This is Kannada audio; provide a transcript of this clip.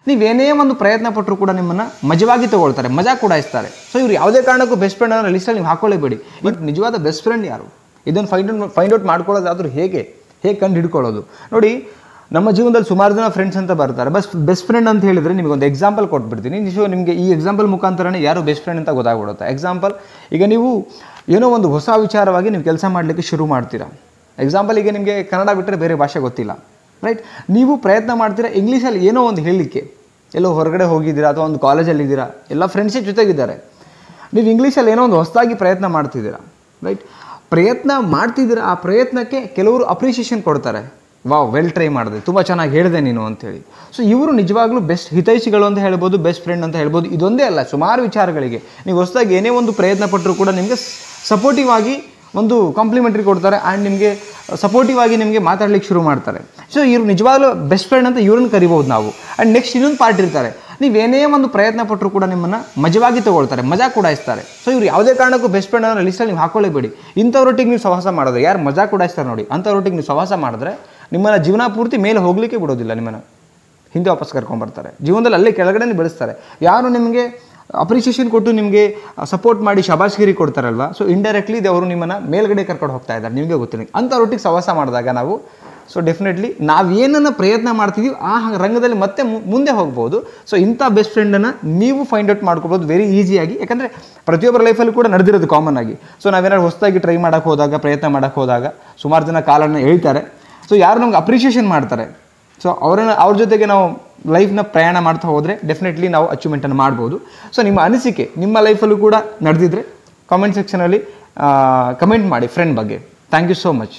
ನೀವೇನೇ ಒಂದು ಪ್ರಯತ್ನ ಪಟ್ಟರು ಕೂಡ ನಿಮ್ಮನ್ನು ಮಜವಾಗಿ ತಗೊಳ್ತಾರೆ, ಮಜಾ ಕೂಡ ಇಸ್ತಾರೆ. ಸೊ ಇವ್ರು ಯಾವುದೇ ಕಾರಣಕ್ಕೂ ಬೆಸ್ಟ್ ಫ್ರೆಂಡ್ ಅನ್ನೋ ಲಿಸ್ಟಲ್ಲಿ ನೀವು ಹಾಕೊಳ್ಳೇಬೇಡಿ. ಬಟ್ ನಿಜವಾದ ಬೆಸ್ಟ್ ಫ್ರೆಂಡ್ ಯಾರು, ಇದನ್ನು ಫೈಂಡ್ ಔಟ್ ಮಾಡ್ಕೊಳ್ಳೋದಾದ್ರೂ ಹೇಗೆ ಕಂಡು ಹಿಡ್ಕೊಳ್ಳೋದು ನೋಡಿ. ನಮ್ಮ ಜೀವನದಲ್ಲಿ ಸುಮಾರು ಜನ ಫ್ರೆಂಡ್ಸ್ ಅಂತ ಬರ್ತಾರೆ. ಬೆಸ್ಟ್ ಫ್ರೆಂಡ್ ಅಂತ ಹೇಳಿದರೆ ನಿಮಗೊಂದು ಎಕ್ಸಾಂಪಲ್ ಕೊಟ್ಬಿಡ್ತೀನಿ. ನಿಮಗೆ ಈ ಎಕ್ಸಾಂಪಲ್ ಮುಖಾಂತರನೇ ಯಾರು ಬೆಸ್ಟ್ ಫ್ರೆಂಡ್ ಅಂತ ಗೊತ್ತಾಗ್ಬಿಡುತ್ತೆ. ಎಕ್ಸಾಂಪಲ್, ಈಗ ನೀವು ಏನೋ ಒಂದು ಹೊಸ ವಿಚಾರವಾಗಿ ನೀವು ಕೆಲಸ ಮಾಡಲಿಕ್ಕೆ ಶುರು ಮಾಡ್ತೀರಾ. ಎಕ್ಸಾಂಪಲ್, ಈಗ ನಿಮಗೆ ಕನ್ನಡ ಬಿಟ್ಟರೆ ಬೇರೆ ಭಾಷೆ ಗೊತ್ತಿಲ್ಲ, ರೈಟ್? ನೀವು ಪ್ರಯತ್ನ ಮಾಡ್ತೀರಾ ಇಂಗ್ಲೀಷಲ್ಲಿ ಏನೋ ಒಂದು ಹೇಳಲಿಕ್ಕೆ. ಎಲ್ಲೋ ಹೊರಗಡೆ ಹೋಗಿದ್ದೀರಾ ಅಥವಾ ಒಂದು ಕಾಲೇಜಲ್ಲಿದ್ದೀರಾ, ಎಲ್ಲ ಫ್ರೆಂಡ್ಸೇ ಜೊತೆಗಿದ್ದಾರೆ, ನೀವು ಇಂಗ್ಲೀಷಲ್ಲಿ ಏನೋ ಒಂದು ಹೊಸದಾಗಿ ಪ್ರಯತ್ನ ಮಾಡ್ತಿದ್ದೀರಾ, ರೈಟ್? ಪ್ರಯತ್ನ ಮಾಡ್ತಿದ್ದೀರಾ, ಆ ಪ್ರಯತ್ನಕ್ಕೆ ಕೆಲವರು ಅಪ್ರಿಷಿಯೇಷನ್ ಕೊಡ್ತಾರೆ. ವಾವ್, ವೆಲ್ ಟ್ರೈ ಮಾಡಿದೆ, ತುಂಬ ಚೆನ್ನಾಗಿ ಹೇಳಿದೆ ನೀನು ಅಂತೇಳಿ. ಸೊ ಇವರು ನಿಜವಾಗ್ಲೂ ಬೆಸ್ಟ್ ಹಿತೈಷಿಗಳು ಅಂತ ಹೇಳ್ಬೋದು, ಬೆಸ್ಟ್ ಫ್ರೆಂಡ್ ಅಂತ ಹೇಳ್ಬೋದು. ಇದೊಂದೇ ಅಲ್ಲ, ಸುಮಾರು ವಿಚಾರಗಳಿಗೆ ನೀವು ಹೊಸದಾಗಿ ಏನೇ ಒಂದು ಪ್ರಯತ್ನ ಪಟ್ಟರು ಕೂಡ ನಿಮಗೆ ಸಪೋರ್ಟಿವ್ ಆಗಿ ಒಂದು ಕಾಂಪ್ಲಿಮೆಂಟ್ರಿ ಕೊಡ್ತಾರೆ ಆ್ಯಂಡ್ ನಿಮಗೆ ಸಪೋರ್ಟಿವ್ ಆಗಿ ನಿಮಗೆ ಮಾತಾಡ್ಲಿಕ್ಕೆ ಶುರು ಮಾಡ್ತಾರೆ. ಸೊ ಇವರು ನಿಜವಾಗ್ಲೂ ಬೆಸ್ಟ್ ಫ್ರೆಂಡ್ ಅಂತ ಇವ್ರನ್ನ ಕರಿಬೋದು ನಾವು. ಆ್ಯಂಡ್ ನೆಕ್ಸ್ಟ್ ಇನ್ನೊಂದು ಪಾರ್ಟ್ ಇರ್ತಾರೆ, ನೀವೇನೇ ಒಂದು ಪ್ರಯತ್ನ ಪಟ್ಟರು ಕೂಡ ನಿಮ್ಮನ್ನು ಮಜವಾಗಿ ತಗೊಳ್ತಾರೆ, ಮಜಾ ಕೂಡ ಇಸ್ತಾರೆ. ಸೊ ಇವ್ರು ಯಾವುದೇ ಕಾರಣಕ್ಕೂ ಬೆಸ್ಟ್ ಫ್ರೆಂಡ್ ಅನ್ನೋ ಲಿಸ್ಟಲ್ಲಿ ನೀವು ಹಾಕೊಳ್ಳೇಬೇಡಿ. ಇಂಥವ್ರೊಟ್ಟಿಗೆ ನೀವು ಸಹವಾಸ ಮಾಡಿದ್ರೆ, ಯಾರು ಮಜಾ ಕೂಡ ಇಸ್ತಾರೆ ನೋಡಿ, ಅಂಥವ್ರೊಟ್ಟಿಗೆ ನೀವು ಸಹವಾಸ ಮಾಡಿದ್ರೆ ನಿಮ್ಮನ್ನು ಜೀವನ ಪೂರ್ತಿ ಮೇಲೆ ಹೋಗಲಿಕ್ಕೆ ಬಿಡೋದಿಲ್ಲ, ನಿಮ್ಮನ್ನು ಹಿಂದೆ ವಾಪಸ್ ಕರ್ಕೊಂಡ್ಬರ್ತಾರೆ. ಜೀವನದಲ್ಲಿ ಅಲ್ಲೇ ಕೆಳಗಡೆ ಬೆಳೆಸ್ತಾರೆ. ಯಾರು ನಿಮಗೆ ಅಪ್ರಿಷಿಯೇಷನ್ ಕೊಟ್ಟು ನಿಮಗೆ ಸಪೋರ್ಟ್ ಮಾಡಿ ಶಬಾಷ್ಗಿರಿ ಕೊಡ್ತಾರಲ್ವ, ಸೊ ಇಂಡೈರೆಕ್ಟ್ಲಿ ಅವರು ನಿಮ್ಮನ್ನು ಮೇಲ್ಗಡೆ ಕರ್ಕೊಂಡು ಹೋಗ್ತಾ ಇದ್ದಾರೆ, ನಿಮಗೆ ಗೊತ್ತಿಲ್ಲ. ಅಂಥವ್ರೊಟ್ಟಿಗೆ ಸಹವಾಸ ಮಾಡಿದಾಗ ನಾವು ಸೊ ಡೆಫಿನೆಟ್ಲಿ ನಾವೇನನ್ನು ಪ್ರಯತ್ನ ಮಾಡ್ತಿದ್ದೀವಿ ಆ ರಂಗದಲ್ಲಿ ಮತ್ತೆ ಮುಂದೆ ಹೋಗ್ಬೋದು. ಸೊ ಇಂಥ ಬೆಸ್ಟ್ ಫ್ರೆಂಡನ್ನು ನೀವು ಫೈಂಡ್ ಔಟ್ ಮಾಡ್ಕೋಬೋದು ವೆರಿ ಈಸಿಯಾಗಿ. ಯಾಕಂದರೆ ಪ್ರತಿಯೊಬ್ಬರ ಲೈಫಲ್ಲಿ ಕೂಡ ನಡೆದಿರೋದು ಕಾಮನ್ ಆಗಿ. ಸೊ ನಾವೇನಾದ್ರು ಹೊಸದಾಗಿ ಟ್ರೈ ಮಾಡೋಕ್ಕೆ ಹೋದಾಗ, ಪ್ರಯತ್ನ ಮಾಡೋಕ್ಕೆ ಹೋದಾಗ ಸುಮಾರು ಜನ ಕಾಲನ್ನು ಹೇಳ್ತಾರೆ. ಸೊ ಯಾರು ನಮ್ಗೆ ಅಪ್ರಿಷಿಯೇಷನ್ ಮಾಡ್ತಾರೆ, ಸೊ ಅವ್ರ ಜೊತೆಗೆ ನಾವು ಲೈಫ್ನ ಪ್ರಯಾಣ ಮಾಡ್ತಾ ಹೋದರೆ ಡೆಫಿನೆಟ್ಲಿ ನಾವು ಅಚೀವ್ಮೆಂಟನ್ನು ಮಾಡ್ಬೋದು. ಸೊ ನಿಮ್ಮ ಅನಿಸಿಕೆ ನಿಮ್ಮ ಲೈಫಲ್ಲೂ ಕೂಡ ನಡೆದಿದ್ರೆ ಕಾಮೆಂಟ್ ಸೆಕ್ಷನಲ್ಲಿ ಕಮೆಂಟ್ ಮಾಡಿ ಫ್ರೆಂಡ್ ಬಗ್ಗೆ. Thank you so much.